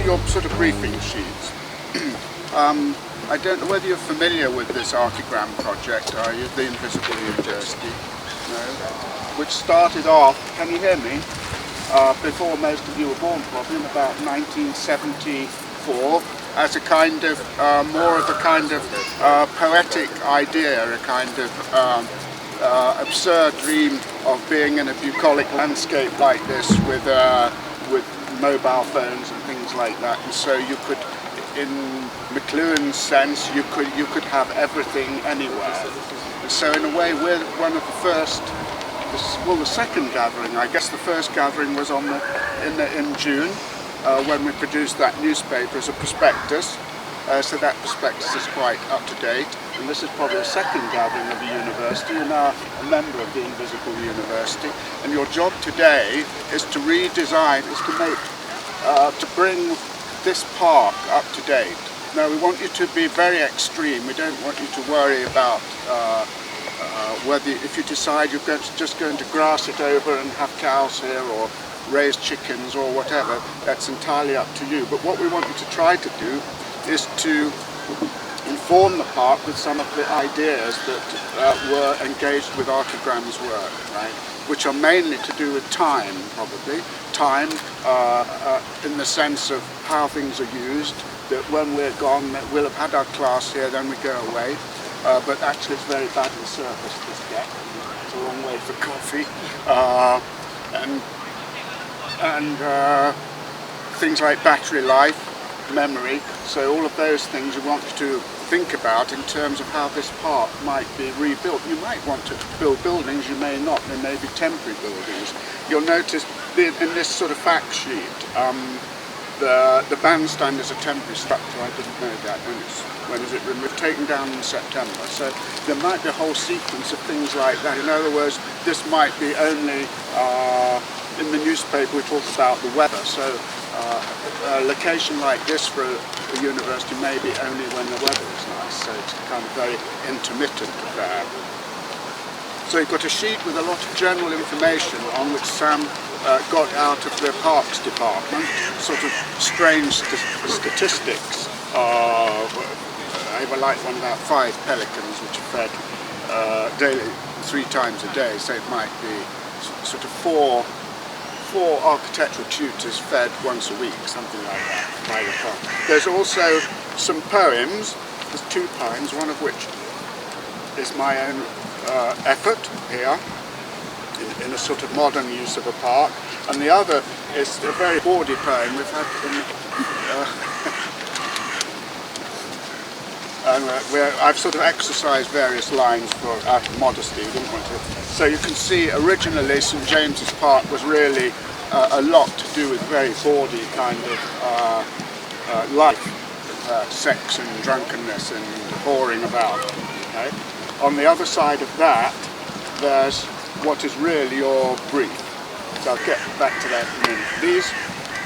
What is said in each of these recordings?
your sort of briefing sheets. I don't know whether you're familiar with this Archigram project, are you? The Invisible University, no? Which started off, can you hear me? Before most of you were born, probably in about 1974, as a kind of, more of a kind of poetic idea, a kind of absurd dream of being in a bucolic landscape like this with mobile phones and things like that. And so you could, in McLuhan's sense, you could have everything anywhere. And so in a way, we're one of the first. Well, the second gathering, I guess the first gathering was on in June, when we produced that newspaper as a prospectus. So that prospectus is quite up to date. And this is probably the second gathering of the university. You're now a member of the Invisible University. And your job today is to redesign, to bring this park up to date. Now, we want you to be very extreme. We don't want you to worry about whether, if you decide you're just going to grass it over and have cows here or raise chickens or whatever, that's entirely up to you. But what we want you to try to do is to inform the park with some of the ideas that were engaged with Archigram's work, right? Which are mainly to do with time, probably. Time in the sense of how things are used, that when we're gone, we'll have had our class here, then we go away. But actually it's very badly serviced, this deck. It's a long way for coffee. And things like battery life, memory. So all of those things we want you to think about in terms of how this park might be rebuilt. You might want to build buildings, you may not. There may be temporary buildings. You'll notice in this sort of fact sheet, the bandstand is a temporary structure. I didn't know that. When is it removed? Taken down in September. So there might be a whole sequence of things like that. In other words, this might be only, in the newspaper we talk about the weather. So a location like this for a university may be only when the weather is nice. So it's kind of very intermittent affair. So you've got a sheet with a lot of general information on which Sam got out of the Parks Department, sort of strange statistics. I would like one about 5 pelicans which are fed daily, 3 times a day, so it might be sort of 4 architectural tutors fed once a week, something like that, by the park. There's also some poems. There's 2 poems, one of which is my own effort here, in a sort of modern use of a park, and the other is a very bawdy poem we've had I've sort of exercised various lines out of modesty. We didn't want to. So you can see originally St James's Park was really a lot to do with very bawdy kind of life, sex and drunkenness and whoring about. Okay? On the other side of that, there's what is really your brief. So I'll get back to that in a minute.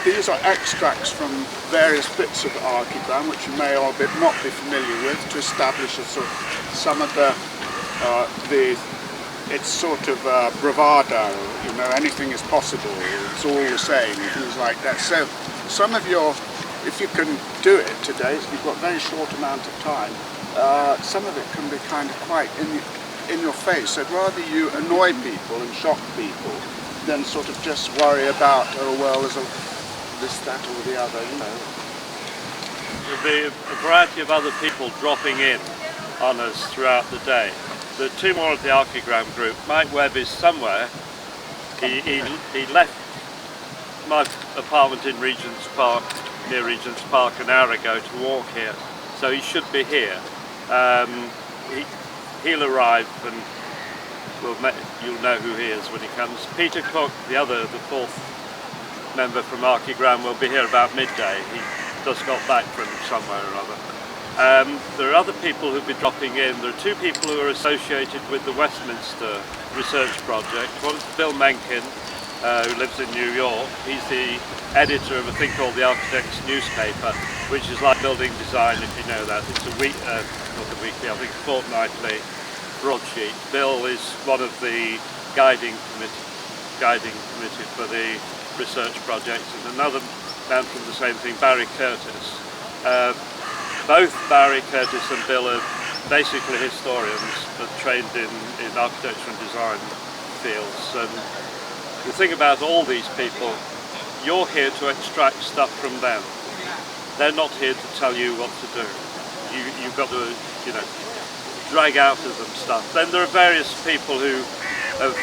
These are extracts from various bits of Archigram, which you may or not be familiar with, to establish a sort of, some of it's sort of bravado, you know, anything is possible, it's all the same, things like that. So some of your, if you can do it today, you've got a very short amount of time, some of it can be kind of quite in your face. So I'd rather you annoy people and shock people than sort of just worry about, oh well, there's this, that or the other, you know. There'll be a variety of other people dropping in on us throughout the day. There are 2 more of the Archigram group. Mike Webb is somewhere. He left my apartment in Regent's Park, near Regent's Park, an hour ago to walk here. So he should be here. He'll arrive and you'll know who he is when he comes. Peter Cook, the 4th member from Archigram, will be here about midday. He just got back from somewhere or other. There are other people who'll be dropping in. There are 2 people who are associated with the Westminster Research Project. One is Bill Mencken, who lives in New York. He's the editor of a thing called the Architect's Newspaper, which is like building design, if you know that. It's a not a weekly, I think fortnightly broadsheet. Bill is one of the guiding committee for the research project, and another down from the same thing, Barry Curtis. Both Barry Curtis and Bill are basically historians, but trained in architecture and design fields. And the thing about all these people, you're here to extract stuff from them. They're not here to tell you what to do. You've got to, drag out of them stuff. Then there are various people who have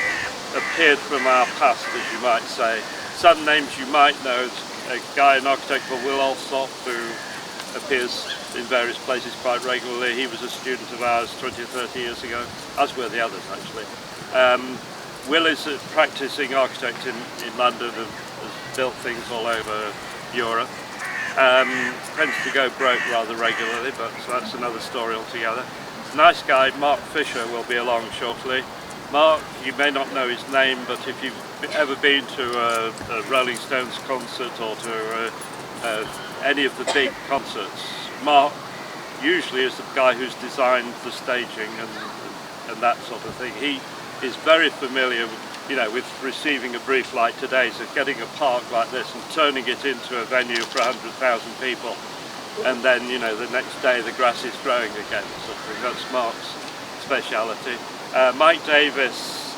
appeared from our past, as you might say. Some names you might know, a guy, an architect called Will Alsop, who appears in various places quite regularly. He was a student of ours 20 or 30 years ago, as were the others actually. Will is a practicing architect in London and has built things all over Europe. Tends to go broke rather regularly, but so that's another story altogether. Nice guy, Mark Fisher, will be along shortly. Mark, you may not know his name, but if you've ever been to a Rolling Stones concert or to any of the big concerts, Mark usually is the guy who's designed the staging and that sort of thing. He is very familiar with receiving a brief like today's, of getting a park like this and turning it into a venue for 100,000 people. And then, the next day the grass is growing again, sort of thing. That's Mark's speciality. Mike Davis,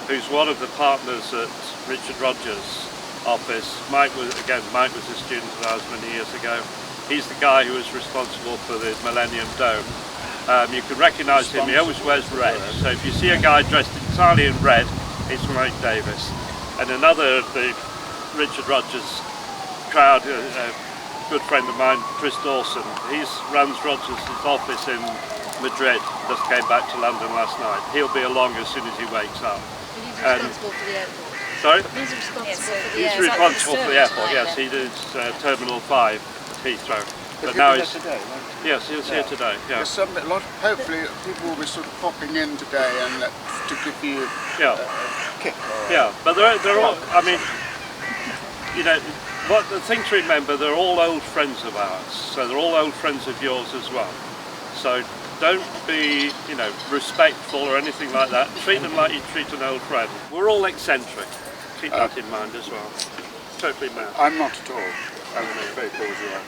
who's one of the partners at Richard Rogers' office. Mike was a student of ours many years ago. He's the guy who was responsible for the Millennium Dome. You can recognise him, he always wears red. So if you see a guy dressed entirely in red, it's Mike Davis. And another of the Richard Rogers crowd, a good friend of mine, Chris Dawson. He runs Rogers' office in Madrid, just came back to London last night. He'll be along as soon as he wakes up. He's responsible for the airport. Sorry? He's responsible for the airport. He's responsible for the airport, yes. He does Terminal 5 at Heathrow. But now he's today, yes, he's here today. Yeah. Hopefully people will be sort of popping in today and to give you a kick. Yeah, but they're all. I mean, what the thing to remember, they're all old friends of ours. So they're all old friends of yours as well. So don't be, respectful or anything like that. Treat them like you treat an old friend. We're all eccentric. Keep that in mind as well. Totally mad. I'm not at all. I'm very bourgeois.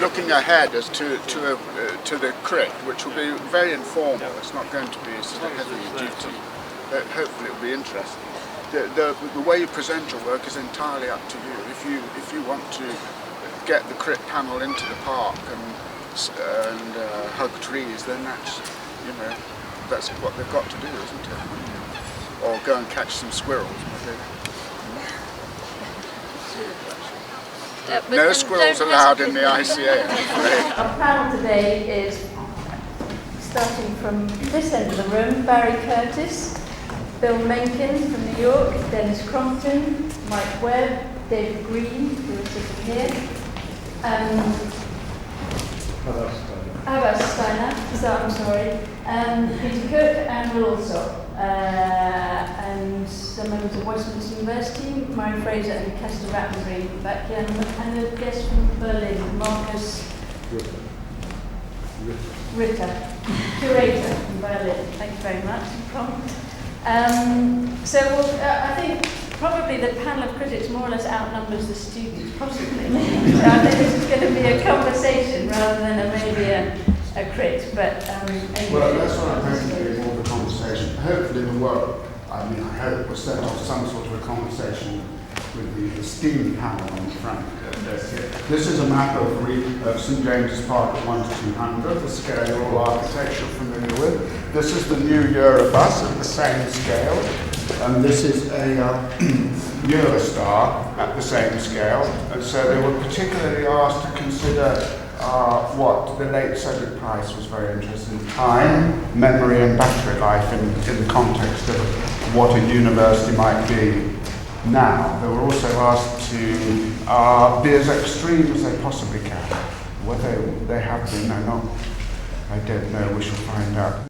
Looking ahead as to the crit, which will be very informal. It's not going to be sort of heavy duty. Hopefully it will be interesting. The way you present your work is entirely up to you. If you want to get the crit panel into the park and hug trees, then that's what they've got to do, isn't it? Or go and catch some squirrels. No squirrels allowed in the ICA, I'm afraid. Our panel today is starting from this end of the room: Barry Curtis, Bill Mencken from New York, Dennis Crompton, Mike Webb, David Greene, who is sitting here, Peter Cook and Will Alsop, and some members of Westminster University, Mary Fraser and Kester Rattenbury back here, and a guest from Berlin, Marcus Ritter, curator from Berlin. Thank you very much. I think probably the panel of critics more or less outnumbers the students, possibly. So I think this is going to be a conversation rather than maybe a crit. But well, that's what I'm hoping to be, more of a conversation. Hopefully the work, I hope, will set off some sort of a conversation with the esteemed panel on the front desk here. This is a map of St James's Park at 1 to 200, the scale you're all architecture familiar with. This is the new Eurobus at the same scale, and this is a Eurostar at the same scale. And so they were particularly asked to consider what the late Cedric Price was very interested in: time, memory and battery life in the context of what a university might be now. They were also asked to be as extreme as they possibly can. Whether they have been or not, I don't know, we shall find out.